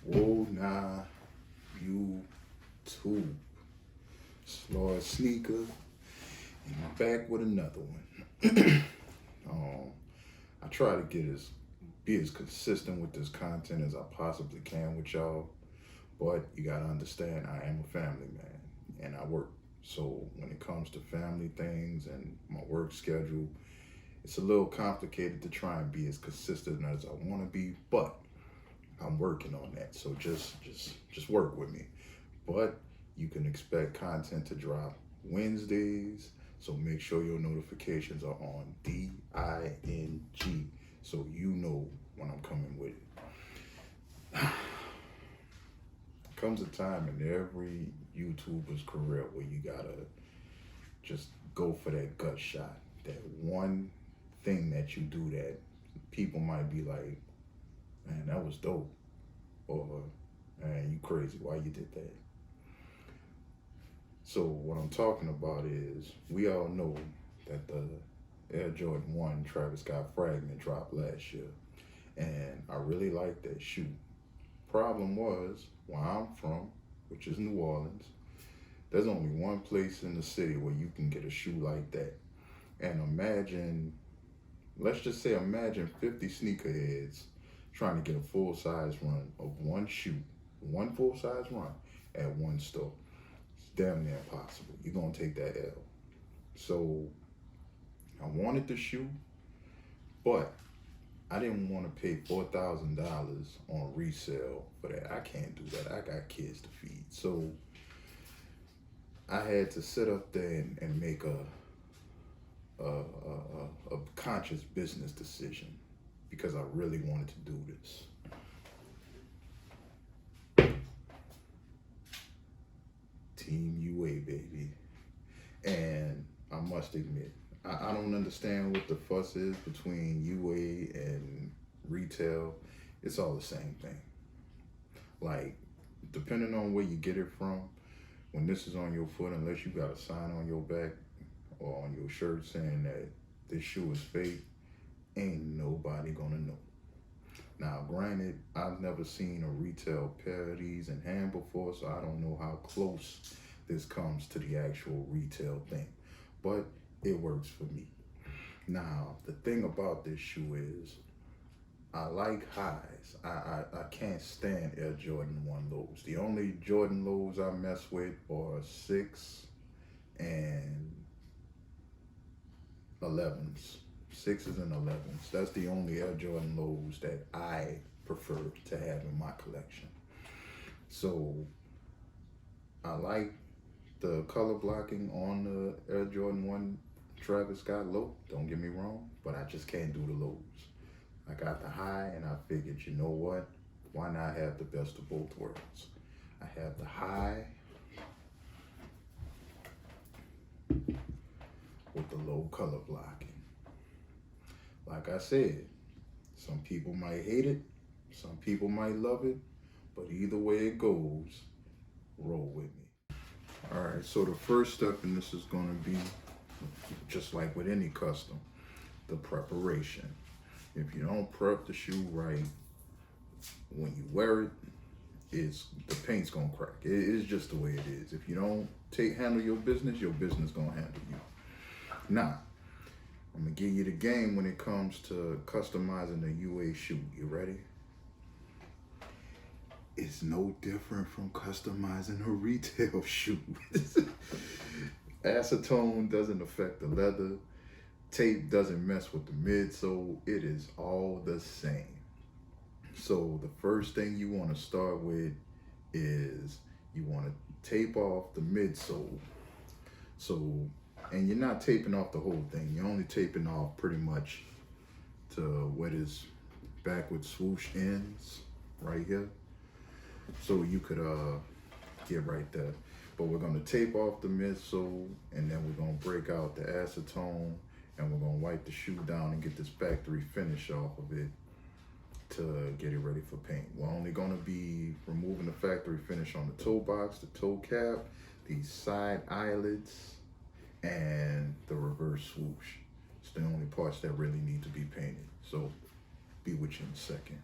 Whoa, nah, YouTube. Slow sneaker, and I'm back with another one. I try to be as consistent with this content as I possibly can with y'all, but you gotta understand I am a family man and I work. So when it comes to family things and my work schedule, it's a little complicated to try and be as consistent as I want to be, but I'm working on that. So just work with me. But you can expect content to drop Wednesdays. So make sure your notifications are on DING so you know when I'm coming with it. Comes a time in every YouTuber's career where you gotta just go for that gut shot. That one thing that you do that people might be like, man, that was dope. Or, man, you crazy, why you did that? So what I'm talking about is, we all know that the Air Jordan 1 Travis Scott Fragment dropped last year. And I really like that shoe. Problem was, where I'm from, which is New Orleans, there's only one place in the city where you can get a shoe like that. And let's just say imagine 50 sneakerheads trying to get a full-size run of one shoe, one full-size run at one store. It's damn near impossible. You're gonna take that L. So I wanted the shoe, but I didn't want to pay $4,000 on resale for that. I can't do that. I got kids to feed. So I had to sit up there and make a conscious business decision because I really wanted to do this. Team UA, baby. And I must admit, I don't understand what the fuss is between UA and retail. It's all the same thing. Like, depending on where you get it from, when this is on your foot, unless you got a sign on your back or on your shirt saying that this shoe is fake, ain't nobody gonna know. Now, granted, I've never seen a retail pair of these in hand before, so I don't know how close this comes to the actual retail thing, but it works for me. Now, the thing about this shoe is, I like highs. I can't stand Air Jordan 1 lows. The only Jordan lows I mess with are 6 and 11s. 6s and 11s. That's the only Air Jordan lows that I prefer to have in my collection. So I like the color blocking on the Air Jordan 1 Travis Scott low, don't get me wrong, but I just can't do the lows. I got the high and I figured, you know what? Why not have the best of both worlds? I have the high with the low color blocking. Like I said, some people might hate it, some people might love it, but either way it goes, roll with me. All right, so the first step in this is gonna be, just like with any custom, the preparation. If you don't prep the shoe right, when you wear it, the paint's gonna crack. It's just the way it is. If you don't handle your business gonna handle you. Now, I'm gonna give you the game when it comes to customizing a UA shoe. You ready? It's no different from customizing a retail shoe. Acetone doesn't affect the leather. Tape doesn't mess with the midsole. It is all the same. So the first thing you want to start with is you want to tape off the midsole. And you're not taping off the whole thing. You're only taping off pretty much to where this backward swoosh ends, right here. So you could get right there. But we're gonna tape off the midsole, and then we're gonna break out the acetone, and we're gonna wipe the shoe down and get this factory finish off of it to get it ready for paint. We're only gonna be removing the factory finish on the toe box, the toe cap, the side eyelids, and the reverse swoosh. It's the only parts that really need to be painted. So be with you in a second.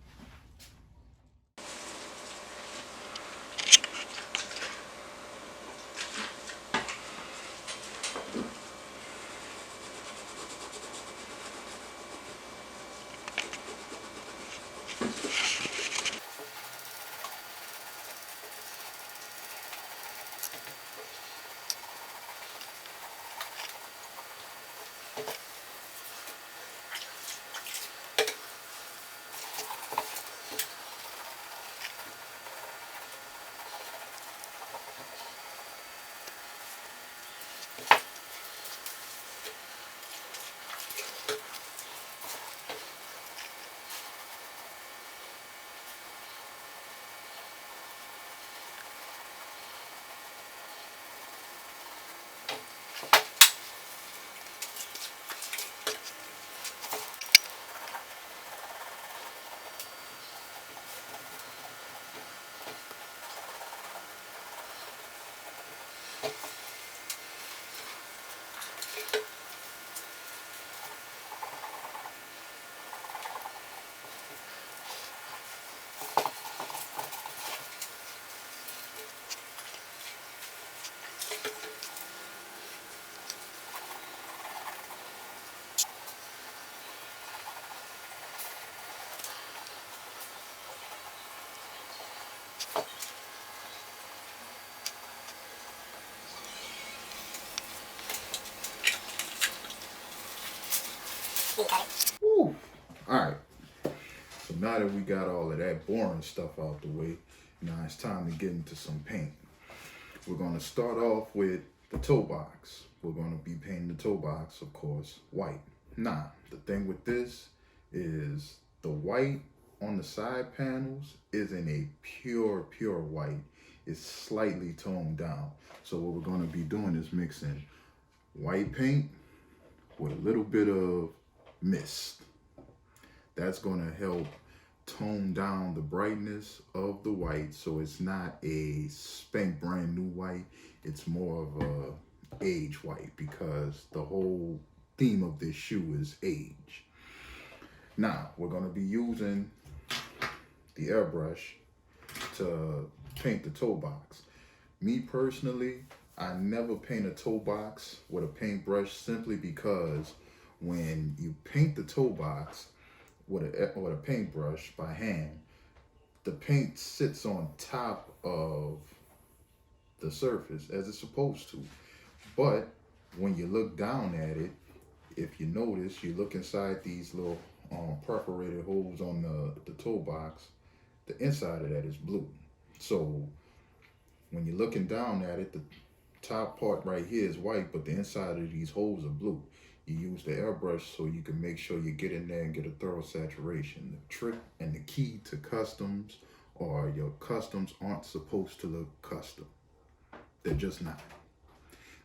Woo. All right. So now that we got all of that boring stuff out the way, now it's time to get into some paint. We're going to start off with the toe box. We're going to be painting the toe box, of course, white. Now, the thing with this is the white on the side panels isn't a pure white. It's slightly toned down. So what we're going to be doing is mixing white paint with a little bit of mist. That's going to help tone down the brightness of the white, so it's not a spank brand new white. It's more of a age white, because the whole theme of this shoe is age. Now we're going to be using the airbrush to paint the toe box. Me personally, I never paint a toe box with a paintbrush, simply because when you paint the toe box with a paintbrush by hand, the paint sits on top of the surface as it's supposed to. But when you look down at it, if you notice, you look inside these little perforated holes on the toe box, the inside of that is blue. So when you're looking down at it, the top part right here is white, but the inside of these holes are blue. You use the airbrush so you can make sure you get in there and get a thorough saturation. The trick and the key to customs are your customs aren't supposed to look custom. They're just not.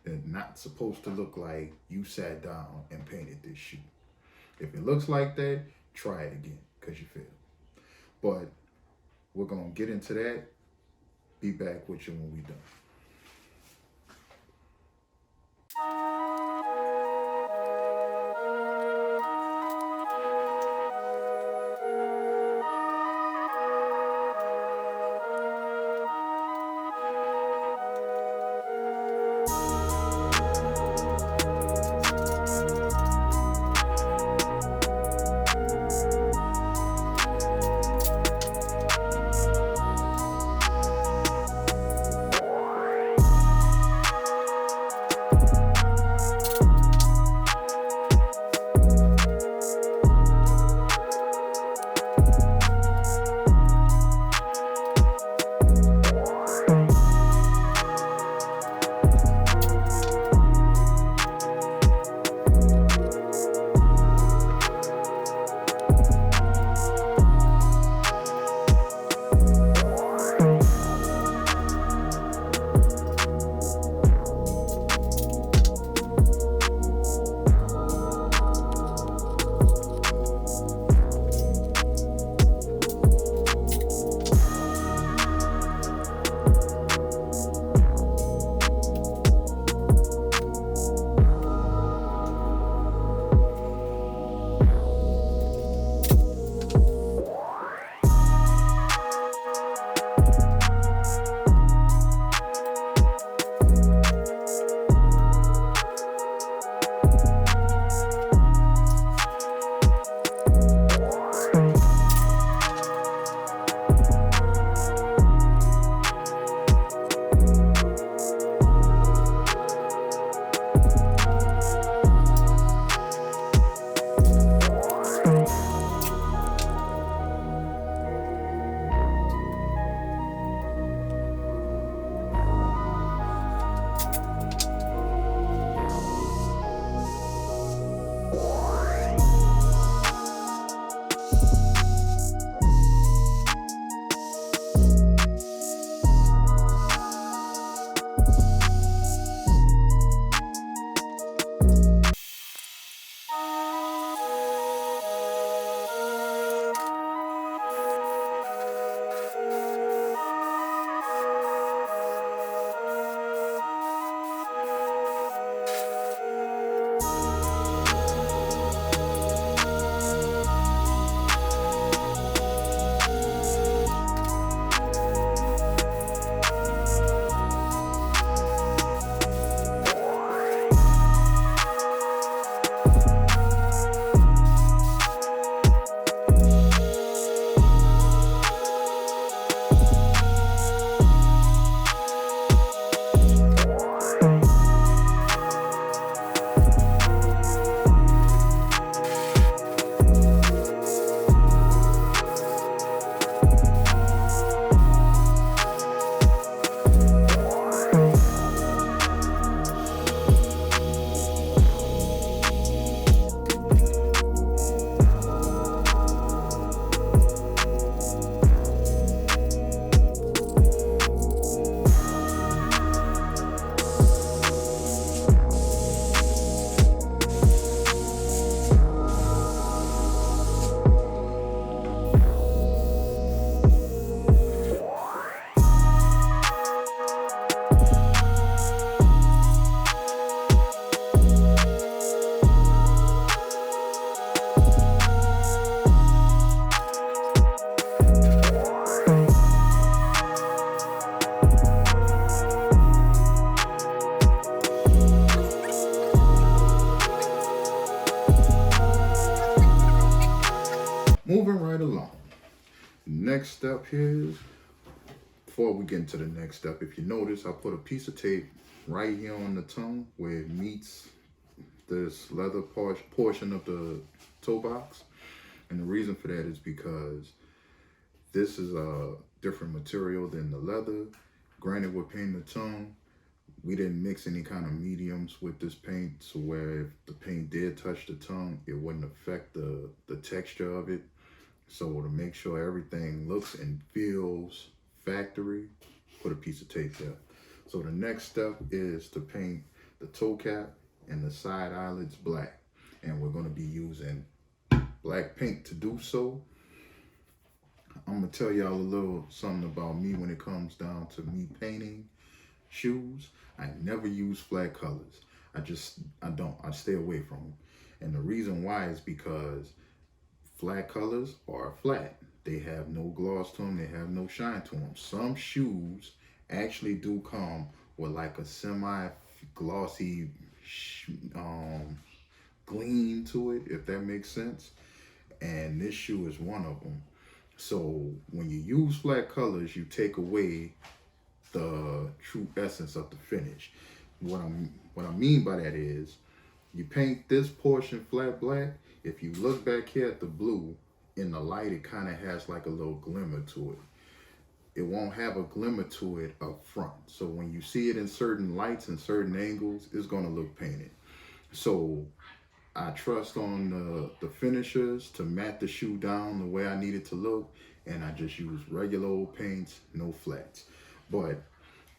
They're not supposed to look like you sat down and painted this shoe. If it looks like that, try it again, because you failed. But we're going to get into that. Be back with you when we're done. step here is, before we get into the next step, if you notice, I put a piece of tape right here on the tongue where it meets this leather portion of the toe box. And the reason for that is because this is a different material than the leather. Granted, we're painting the tongue. We didn't mix any kind of mediums with this paint, so where if the paint did touch the tongue, it wouldn't affect the texture of it. So to make sure everything looks and feels factory, put a piece of tape there. So the next step is to paint the toe cap and the side eyelids black. And we're gonna be using black paint to do so. I'm gonna tell y'all a little something about me when it comes down to me painting shoes. I never use flat colors. I stay away from them. And the reason why is because flat colors are flat. They have no gloss to them, they have no shine to them. Some shoes actually do come with like a semi-glossy gleam to it, if that makes sense. And this shoe is one of them. So when you use flat colors, you take away the true essence of the finish. What I mean by that is, you paint this portion flat black. If you look back here at the blue, in the light, it kind of has like a little glimmer to it. It won't have a glimmer to it up front. So when you see it in certain lights and certain angles, it's gonna look painted. So I trust on the finishers to mat the shoe down the way I need it to look, and I just use regular old paints, no flats. But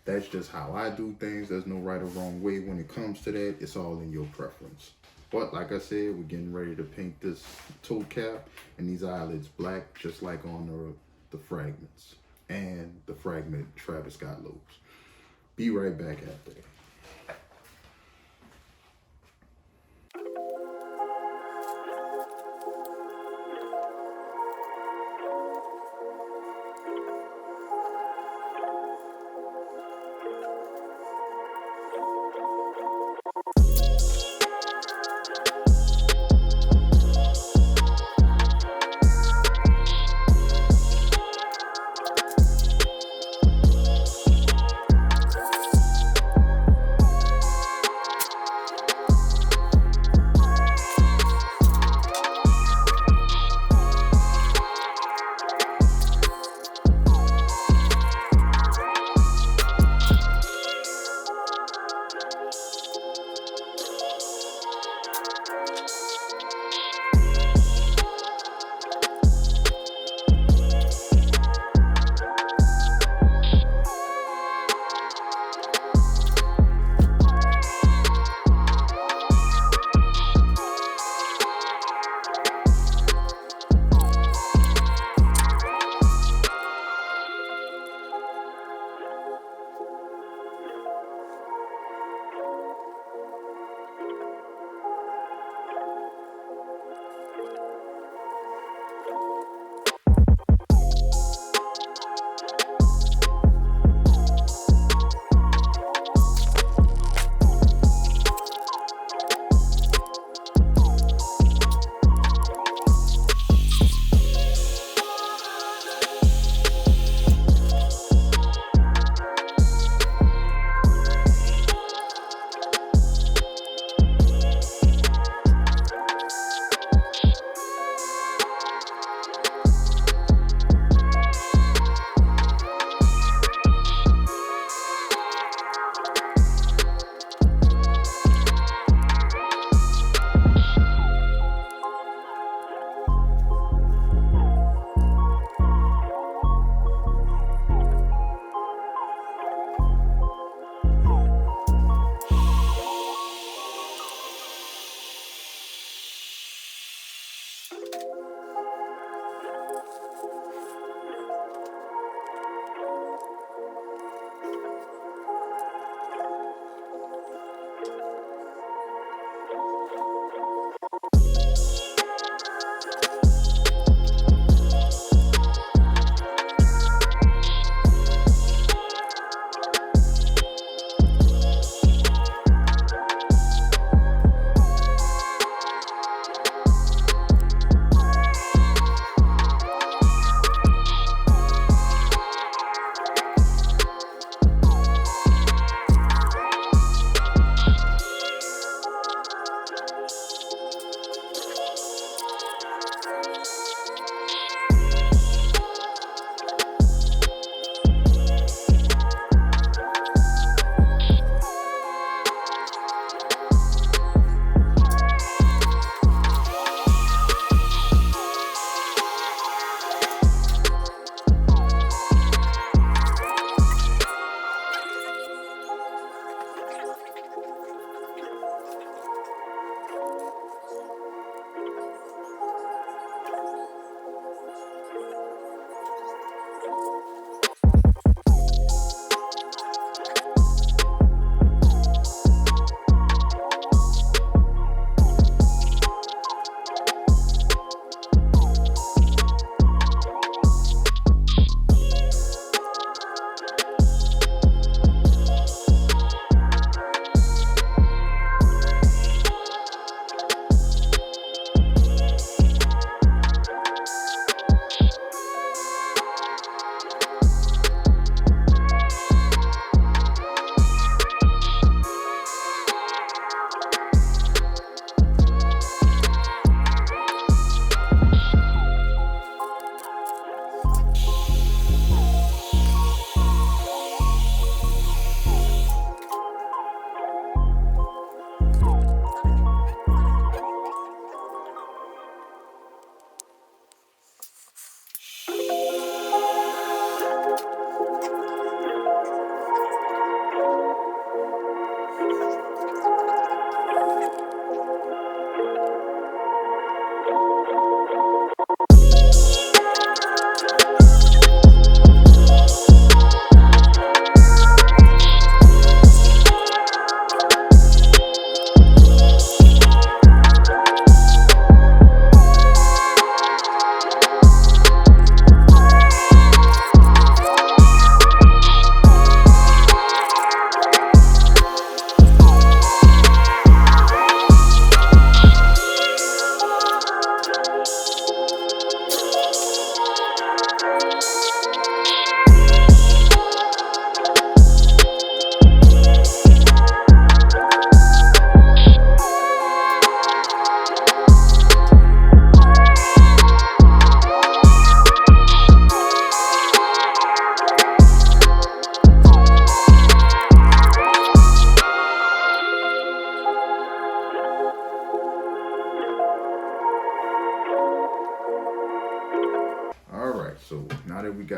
that's just how I do things. There's no right or wrong way when it comes to that. It's all in your preference. But like I said, we're getting ready to paint this toe cap and these eyelids black, just like on the Fragments and the Fragment Travis Scott lobes. Be right back after that.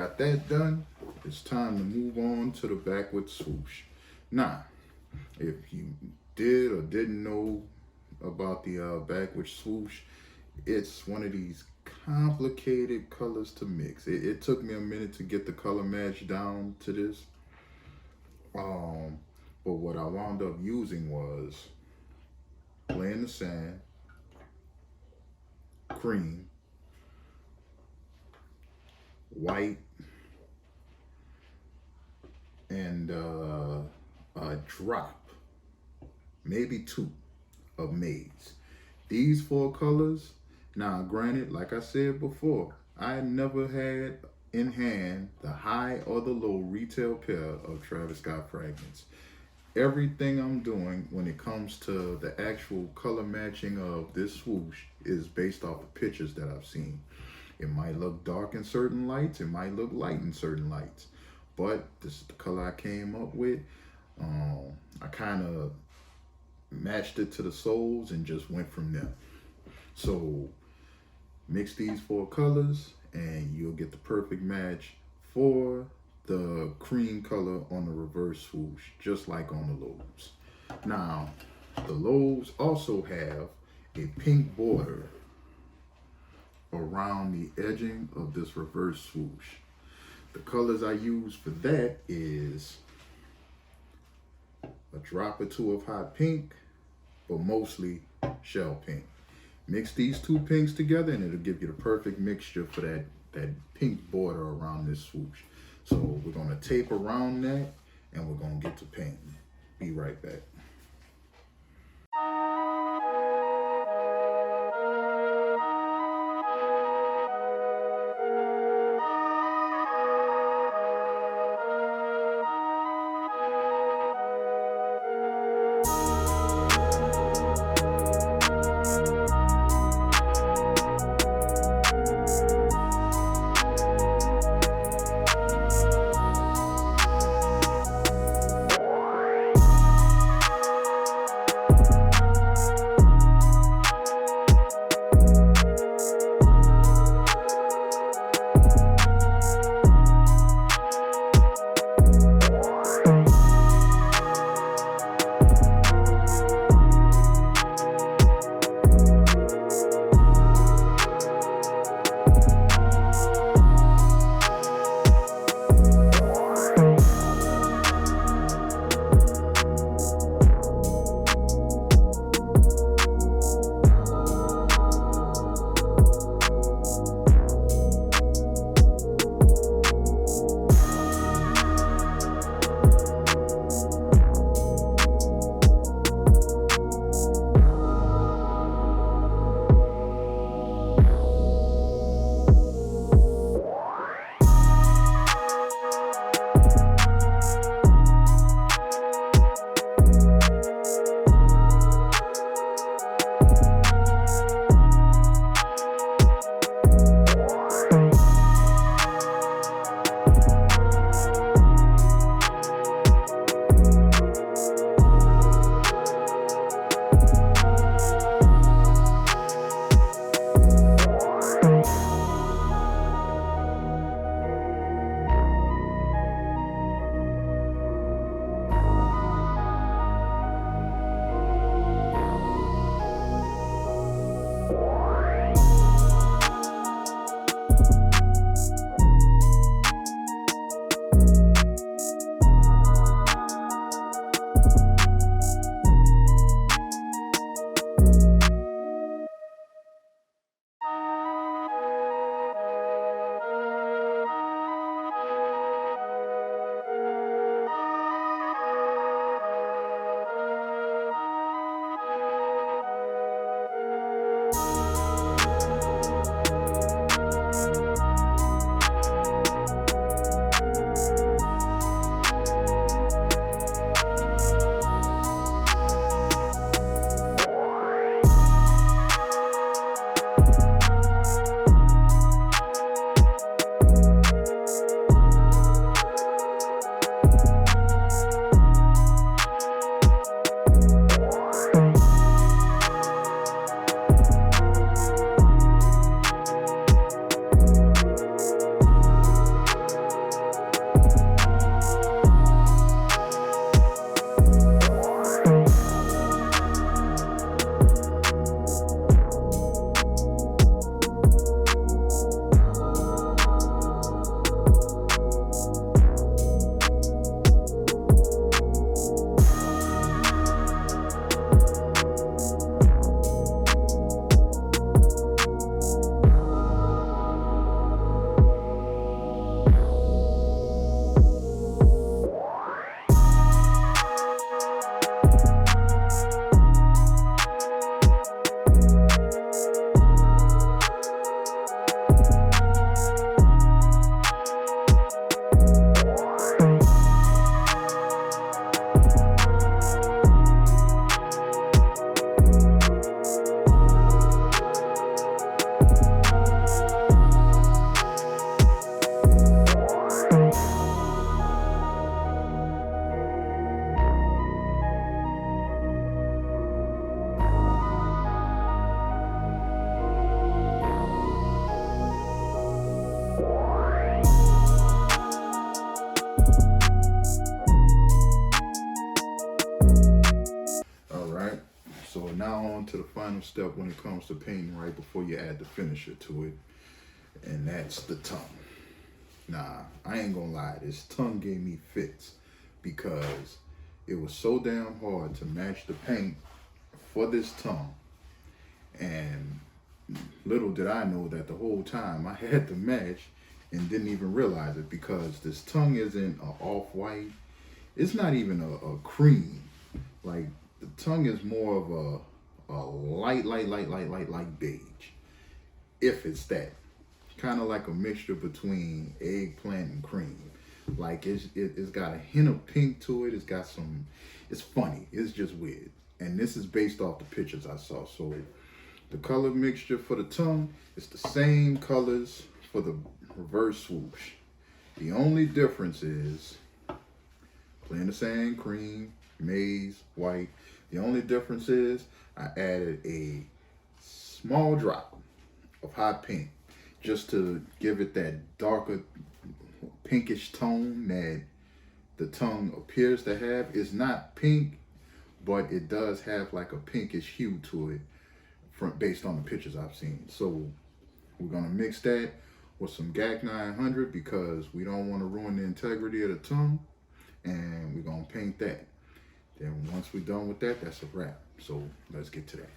got that done, it's time to move on to the backward swoosh. Now, if you did or didn't know about the backward swoosh, it's one of these complicated colors to mix. It took me a minute to get the color match down to this. But what I wound up using was Play in the Sand, cream, white, and a drop, maybe two, of maize. These four colors, now granted, like I said before, I never had in hand the high or the low retail pair of Travis Scott Fragments. Everything I'm doing when it comes to the actual color matching of this swoosh is based off of pictures that I've seen. It might look dark in certain lights, it might look light in certain lights, but this is the color I came up with. I kind of matched it to the soles and just went from there. So mix these four colors and you'll get the perfect match for the cream color on the reverse swoosh, just like on the lobes. Now, the lobes also have a pink border around the edging of this reverse swoosh. The colors I use for that is a drop or two of hot pink, but mostly shell pink. Mix these two pinks together and it'll give you the perfect mixture for that pink border around this swoosh. So we're gonna tape around that and we're gonna get to painting. Be right back. to the final step when it comes to painting right before you add the finisher to it, and that's the tongue. Nah, I ain't gonna lie, this tongue gave me fits because it was so damn hard to match the paint for this tongue. And little did I know that the whole time I had to match and didn't even realize it, because this tongue isn't a off-white. It's not even a cream. Like, the tongue is more of a light beige, if it's that. Kind of like a mixture between eggplant and cream. Like, it's got a hint of pink to it. It's got some, it's funny. It's just weird. And this is based off the pictures I saw. So the color mixture for the tongue is the same colors for the reverse swoosh. The only difference is plain the same cream, maize, white. The only difference is I added a small drop of hot pink just to give it that darker pinkish tone that the tongue appears to have. It's not pink, but it does have like a pinkish hue to it based on the pictures I've seen. So we're gonna mix that with some GAC 900 because we don't want to ruin the integrity of the tongue, and we're gonna paint that. Then once we're done with that, that's a wrap. So let's get to that.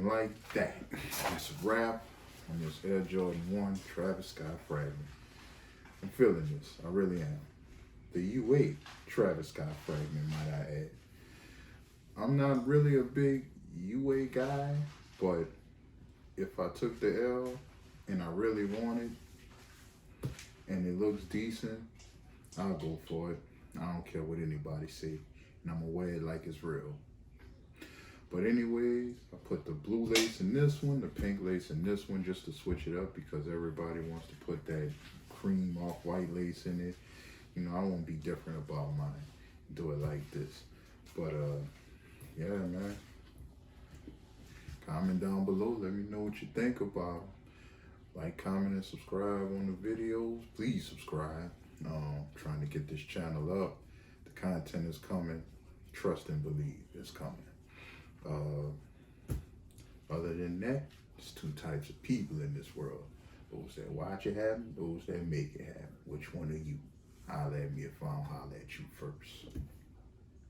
Like that. That's a wrap on this Air Jordan 1 Travis Scott Fragment. I'm feeling this. I really am. The U8 Travis Scott Fragment, might I add. I'm not really a big UA guy, but if I took the L and I really want it and it looks decent, I'll go for it. I don't care what anybody say, and I'm gonna wear it like it's real. But anyways, I put the blue lace in this one, the pink lace in this one, just to switch it up because everybody wants to put that cream off-white lace in it. You know, I won't be different about mine. Do it like this. But yeah, man. Comment down below. Let me know what you think about it. Like, comment, and subscribe on the videos. Please subscribe. Trying to get this channel up. The content is coming. Trust and believe it's coming. Other than that, there's two types of people in this world. Those that watch it happen, those that make it happen. Which one are you? Holler at me if I don't holler at you first.